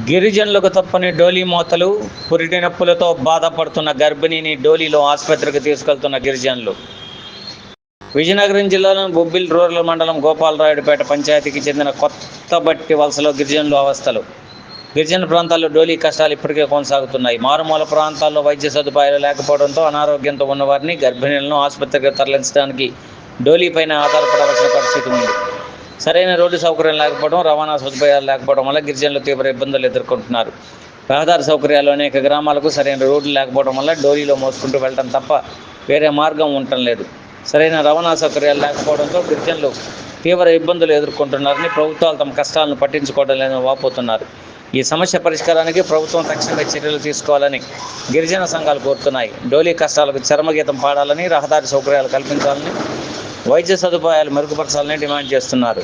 గిరిజనులకు తప్పని డోలీ మోతలు, పురిటి నొప్పులతో బాధపడుతున్న గర్భిణిని డోలీలో ఆసుపత్రికి తీసుకెళ్తున్న గిరిజనులు. విజయనగరం జిల్లాలోని బొబ్బిలి రూరల్ మండలం గోపాలరాయుడుపేట పంచాయతీకి చెందిన కొత్తబట్టి వలసలో గిరిజనులు అవస్థలు. గిరిజన ప్రాంతాల్లో డోలీ కష్టాలు ఇప్పటికే కొనసాగుతున్నాయి. మారుమూల ప్రాంతాల్లో వైద్య సదుపాయాలు లేకపోవడంతో అనారోగ్యంతో ఉన్నవారిని, గర్భిణులను ఆసుపత్రికి తరలించడానికి డోలీ పైన ఆధారపడవలసిన పరిస్థితి ఉంది. సరైన రోడ్డు సౌకర్యం లేకపోవడం, రవాణా సదుపాయాలు లేకపోవడం వల్ల గిరిజనులు తీవ్ర ఇబ్బందులు ఎదుర్కొంటున్నారు. రహదారి సౌకర్యాలు అనేక గ్రామాలకు సరైన రోడ్లు లేకపోవడం వల్ల డోలీలో మోసుకుంటూ వెళ్ళడం తప్ప వేరే మార్గం ఉండటం లేదు. సరైన రవాణా సౌకర్యాలు లేకపోవడంతో గిరిజనులు తీవ్ర ఇబ్బందులు ఎదుర్కొంటున్నారని, ప్రభుత్వాలు తమ కష్టాలను పట్టించుకోవడం లేదని వాపోతున్నారు. ఈ సమస్య పరిష్కారానికి ప్రభుత్వం తక్షణమే చర్యలు తీసుకోవాలని గిరిజన సంఘాలు కోరుతున్నాయి. డోలీ కష్టాలకు చరమగీతం పాడాలని, రహదారి సౌకర్యాలు కల్పించాలని, వైద్య సదుపాయాలు మెరుగుపరచాలని డిమాండ్ చేస్తున్నారు.